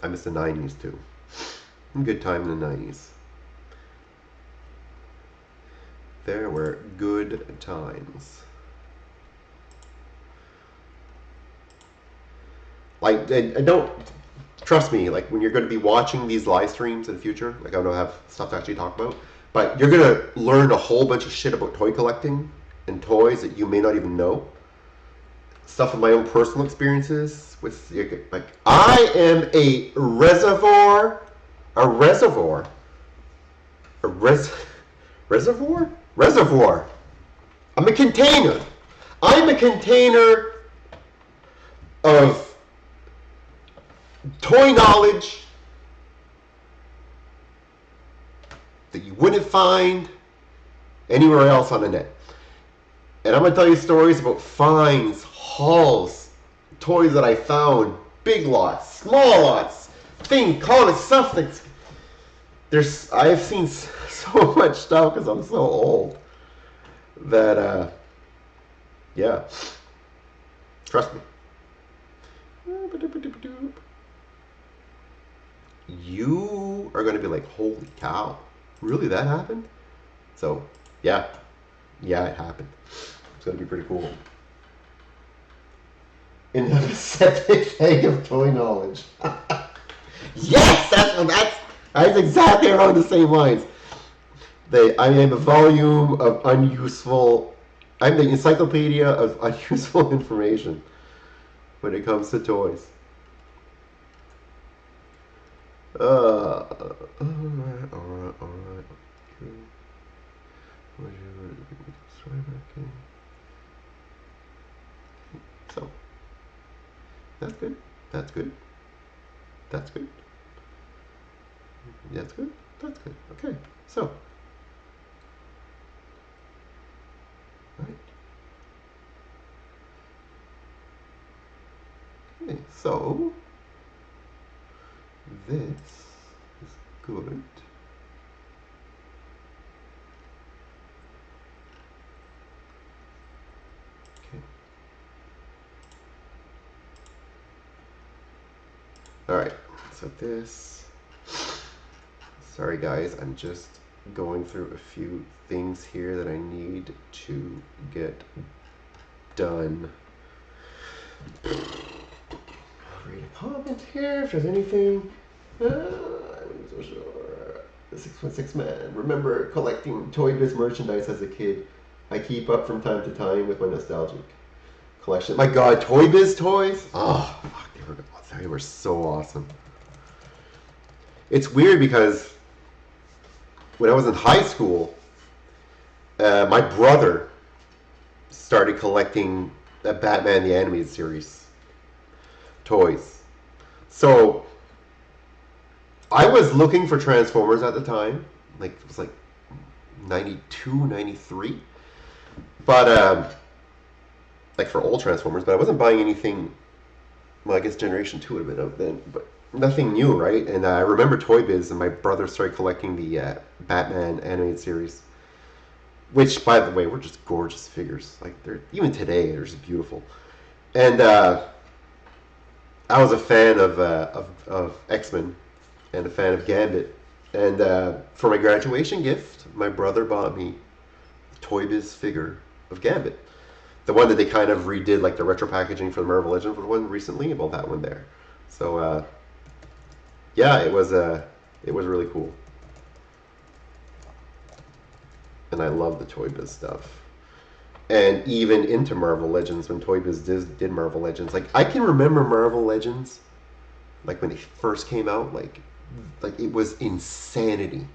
I miss the 90s too. Good time in the 90s. There were good times. Like, and don't trust me. Like when you're going to be watching these live streams in the future, like I don't have stuff to actually talk about, but you're going to learn a whole bunch of shit about toy collecting and toys that you may not even know. Stuff of my own personal experiences with, like, I am a reservoir. I'm a container. I'm a container of toy knowledge that you wouldn't find anywhere else on the net. And I'm going to tell you stories about finds, hauls, toys that I found, big lots, small lots, call it stuff that's... I've seen so much stuff because I'm so old that, yeah, trust me. You are going to be like, holy cow, really, that happened? So, yeah, it happened. It's going to be pretty cool. Another septic thing of toy knowledge. Yes, that's exactly along the same lines. I am a volume of unuseful. I'm the encyclopedia of unuseful information when it comes to toys. All right. So that's good. That's good. Okay, so. Right. Okay, so this is good. Okay. All right, so this, sorry guys, I'm just going through a few things here that I need to get done. I'll read a comment here if there's anything. I'm so sure. The 616 man. Remember collecting Toy Biz merchandise as a kid. I keep up from time to time with my nostalgic collection. My God, Toy Biz toys? Oh, fuck, they were so awesome. It's weird because when I was in high school, my brother started collecting the Batman the Animated Series toys. So I was looking for Transformers at the time. Like, it was like 92, 93. But, like for old Transformers, but I wasn't buying anything, well, I guess Generation 2 would have been out then, but nothing new, right? And I remember Toy Biz, and my brother started collecting the Batman animated series, which, by the way, were just gorgeous figures. Like, they're, even today, they're just beautiful. And I was a fan of X-Men and a fan of Gambit. And for my graduation gift, my brother bought me a Toy Biz figure of Gambit. The one that they kind of redid, like the retro packaging for the Marvel Legends one recently, about that one there. So, yeah, it was really cool. And I love the Toy Biz stuff. And even into Marvel Legends, when Toy Biz did Marvel Legends, like I can remember Marvel Legends, like when they first came out, like it was insanity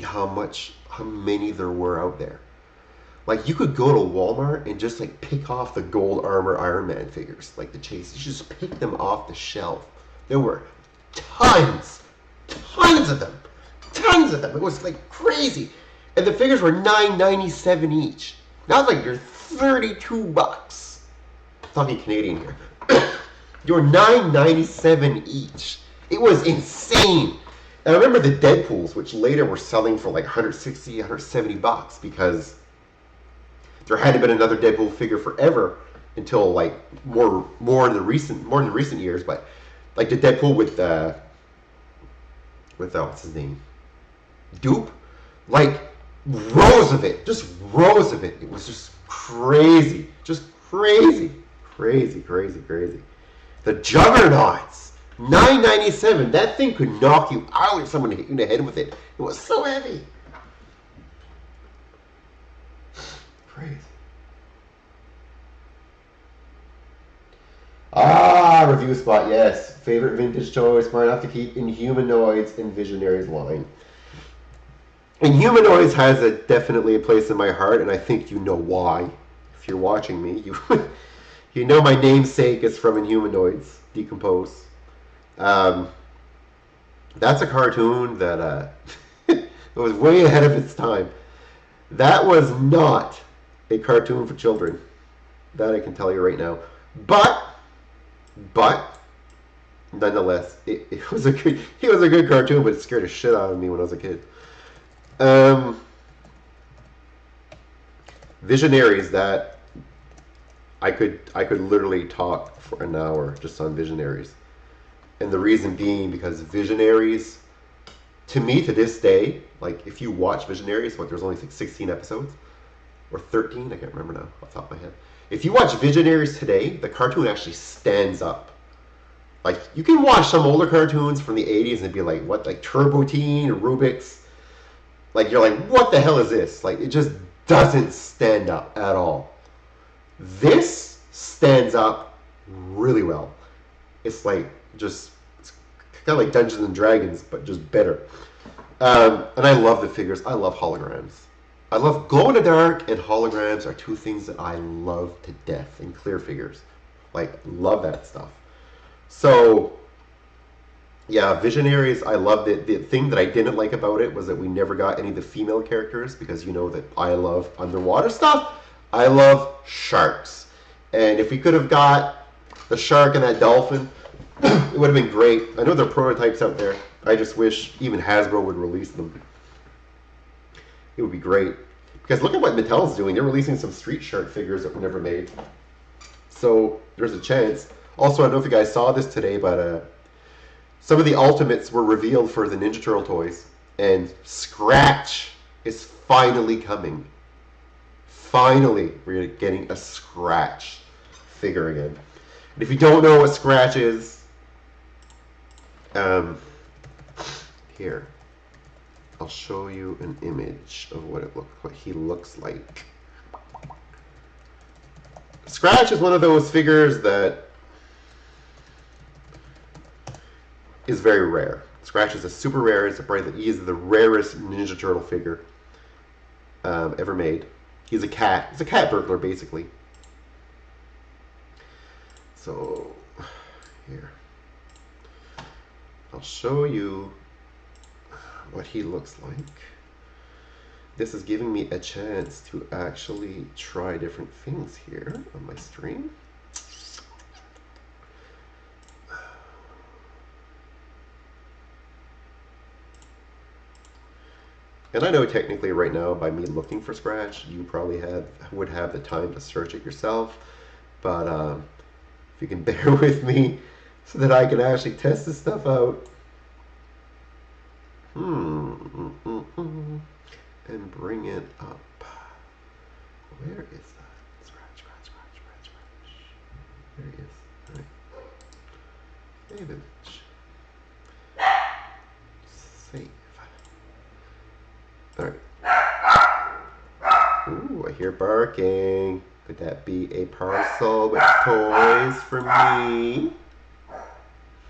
how many there were out there. Like, you could go to Walmart and just, like, pick off the gold armor Iron Man figures, like the Chase. You just pick them off the shelf. There were tons of them. It was, like, crazy. And the figures were $9.97 each. Now it's like, you're $32. I'm talking Canadian here. You're $9.97 each. It was insane. And I remember the Deadpools, which later were selling for, like, $160, $170 because there hadn't been another Deadpool figure forever until like more in the recent years. But like the Deadpool with what's his name, Dupe, like rows of it. It was just crazy, the The Juggernauts. $9.97. That thing could knock you out if someone hit you in the head with it. It was so heavy. Crazy. Review spot, yes. Favorite vintage toy, smart enough to keep Inhumanoids and Visionaries line. Inhumanoids has definitely a place in my heart, and I think you know why. If you're watching me, you know my namesake is from Inhumanoids, Decompose. That's a cartoon that it was way ahead of its time. That was not a cartoon for children. That I can tell you right now. But nonetheless, it was a good cartoon, but it scared the shit out of me when I was a kid. Visionaries, that I could literally talk for an hour just on Visionaries. And the reason being because Visionaries, to me, to this day, like if you watch Visionaries, there's only like 16 episodes or 13, I can't remember now off the top of my head. If you watch Visionaries today, the cartoon actually stands up. Like, you can watch some older cartoons from the 80s and be like, what, like Turbo Teen or Rubik's? Like, you're like, what the hell is this? Like, it just doesn't stand up at all. This stands up really well. It's like, it's kind of like Dungeons and Dragons, but just better. And I love the figures. I love holograms. I love glow-in-the-dark and holograms are two things that I love to death, and clear figures. Like, love that stuff. So, yeah, Visionaries, I loved it. The thing that I didn't like about it was that we never got any of the female characters, because you know that I love underwater stuff. I love sharks. And if we could have got the shark and that dolphin, it would have been great. I know there are prototypes out there. I just wish even Hasbro would release them. It would be great. Because look at what Mattel's doing. They're releasing some Street Shark figures that were never made. So there's a chance. Also, I don't know if you guys saw this today, but some of the Ultimates were revealed for the Ninja Turtle toys. And Scratch is finally coming. Finally, we're getting a Scratch figure again. And if you don't know what Scratch is, here. I'll show you an image of what he looks like. Scratch is one of those figures that is very rare. Scratch is a super rare. He is the rarest Ninja Turtle figure ever made. He's a cat. He's a cat burglar, basically. So, here. I'll show you what he looks like. This is giving me a chance to actually try different things here on my stream. And I know technically right now, by me looking for Scratch, you probably would have the time to search it yourself. But if you can bear with me so that I can actually test this stuff out. And bring it up. Where is that? Scratch. There he is. All right. Save image. Save. All right. Ooh, I hear barking. Could that be a parcel with toys for me?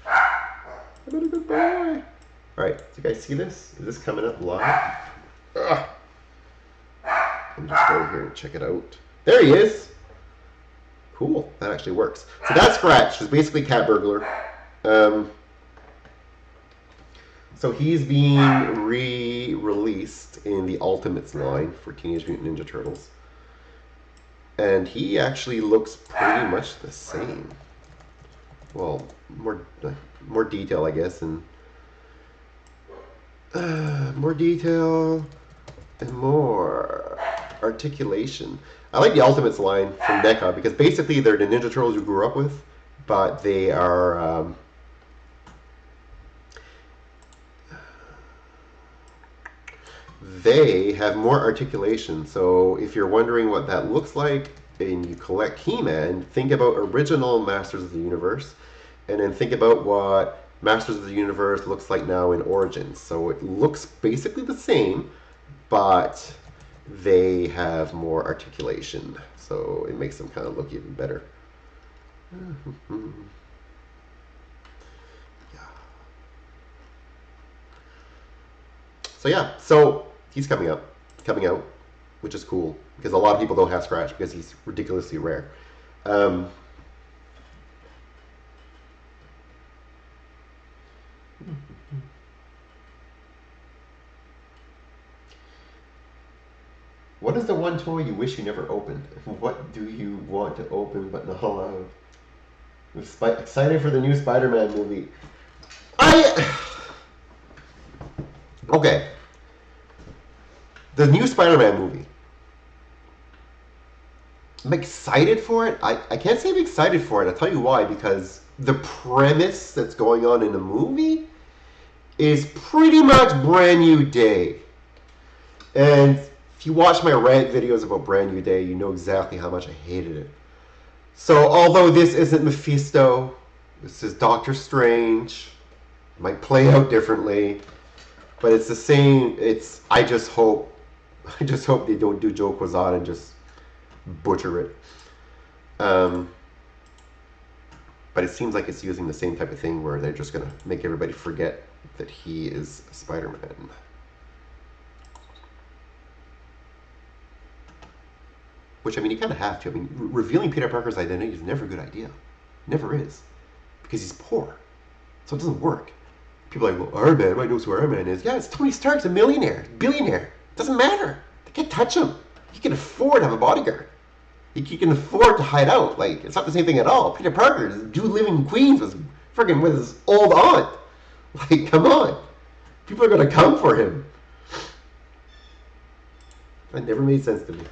I've been a good boy. Alright, do you guys see this? Is this coming up live? Ugh. Let me just go here and check it out. There he is! Cool, that actually works. So that's Scratch, is basically cat burglar. So he's being re-released in the Ultimates line for Teenage Mutant Ninja Turtles. And he actually looks pretty much the same. Well, more detail, I guess, and more detail and more articulation. I like the Ultimates line from NECA because basically they're the Ninja Turtles you grew up with, but they are they have more articulation. So if you're wondering what that looks like and you collect He-Man, think about original Masters of the Universe. and then think about what Masters of the Universe looks like now in Origins. So it looks basically the same, but they have more articulation. So it makes them kind of look even better. So he's coming out, which is cool because a lot of people don't have Scratch because he's ridiculously rare. What is the one toy you wish you never opened? What do you want to open but not allowed? Excited for the new Spider-Man movie. Okay. The new Spider-Man movie. I'm excited for it. I can't say I'm excited for it. I'll tell you why. Because the premise that's going on in the movie is pretty much Brand New Day. And if you watch my rant videos about Brand New Day, you know exactly how much I hated it. So although this isn't Mephisto, this is Doctor Strange. It might play out differently. But it's the same. I just hope they don't do Joe Quesada and just butcher it. But it seems like it's using the same type of thing where they're just gonna make everybody forget that he is Spider-Man. Which, I mean, you kind of have to. I mean, revealing Peter Parker's identity is never a good idea. Never is. Because he's poor. So it doesn't work. People are like, well, Iron Man, everybody knows who Iron Man is. Yeah, it's Tony Stark's a millionaire, billionaire. It doesn't matter. They can't touch him. He can afford to have a bodyguard. He can afford to hide out. Like, it's not the same thing at all. Peter Parker, this dude living in Queens, was freaking with his old aunt. Like, come on. People are going to come for him. That never made sense to me.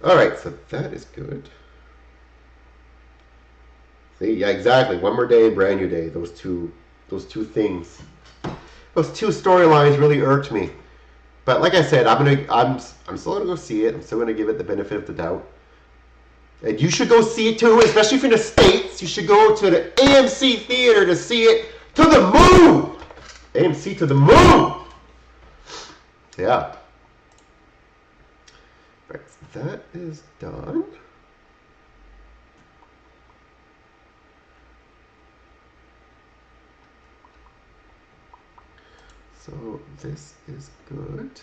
Alright, so that is good. See, yeah, exactly. One More Day and Brand New Day. Those two things. Those two storylines really irked me. But like I said, I'm still gonna go see it. I'm still gonna give it the benefit of the doubt. And you should go see it too, especially if you're in the States. You should go to the AMC theater to see it to the moon. AMC to the moon. Yeah. Right, so that is done. So this is good.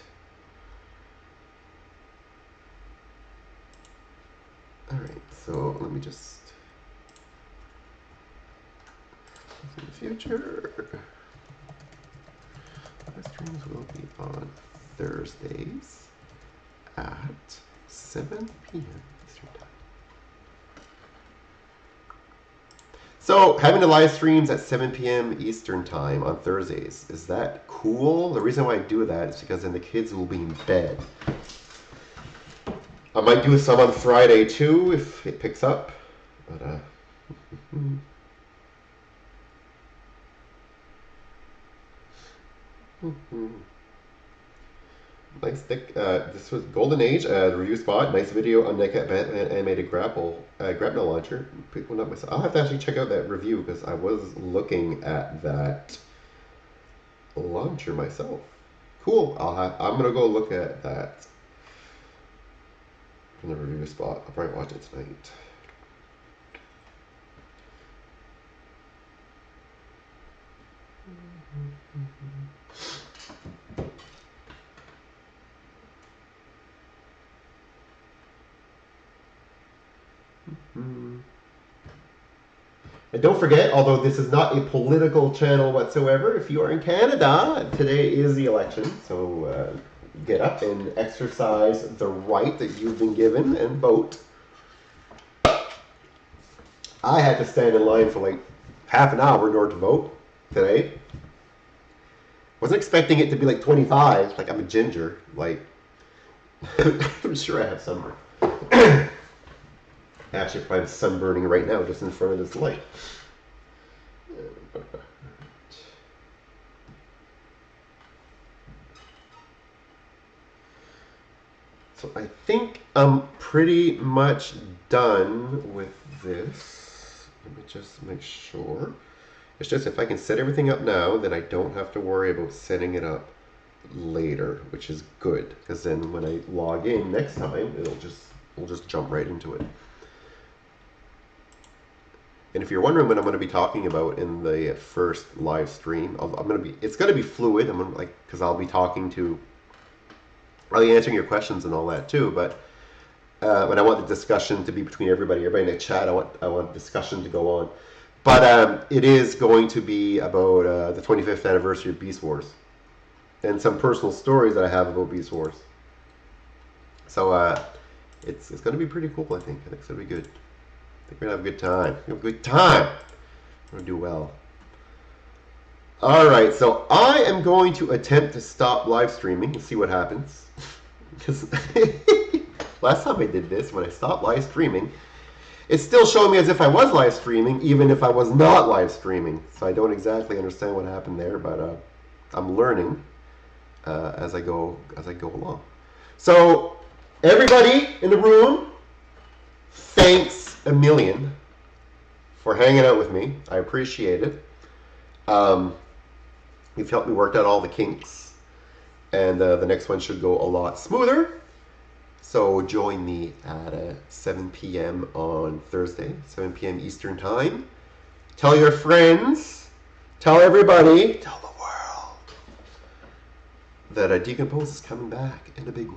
All right, so let me just in the future. My streams will be on Thursdays at 7 p.m. Eastern Time. So having the live streams at 7 p.m. Eastern Time on Thursdays, is that cool? The reason why I do that is because then the kids will be in bed. I might do some on Friday too if it picks up. But nice thick. This was Golden Age, the review spot. Nice video on NECA Batman animated grapple launcher. Pick one up myself. I'll have to actually check out that review because I was looking at that launcher myself. Cool. I'm gonna go look at that from the review spot. I'll probably watch it tonight. And don't forget, although this is not a political channel whatsoever, if you are in Canada, today is the election. So get up and exercise the right that you've been given and vote. I had to stand in line for like half an hour in order to vote today. Wasn't expecting it to be like 25, like I'm a ginger. Like, I'm sure I have sunburn. Actually, if I'm sunburning right now just in front of this light. So I think I'm pretty much done with this. Let me just make sure. It's just if I can set everything up now, then I don't have to worry about setting it up later, which is good, because then when I log in next time, we'll just jump right into it. And if you're wondering what I'm going to be talking about in the first live stream, it's going to be fluid. Because I'll be answering your questions and all that too. But when I want the discussion to be between everybody in the chat, I want discussion to go on. But it is going to be about the 25th anniversary of Beast Wars and some personal stories that I have about Beast Wars. So it's going to be pretty cool. I think it's going to be good. I think we're going to have a good time. We're going to do well. All right, so I am going to attempt to stop live streaming and see what happens. Because last time I did this, when I stopped live streaming, it's still showing me as if I was live streaming, even if I was not live streaming. So I don't exactly understand what happened there, but I'm learning as I go along. So everybody in the room, thanks a million for hanging out with me. I appreciate it. You've helped me work out all the kinks, and the next one should go a lot smoother. So join me at 7 p.m. on Thursday, 7 p.m. Eastern Time. Tell your friends, tell everybody, tell the world that Decompose is coming back in a big way.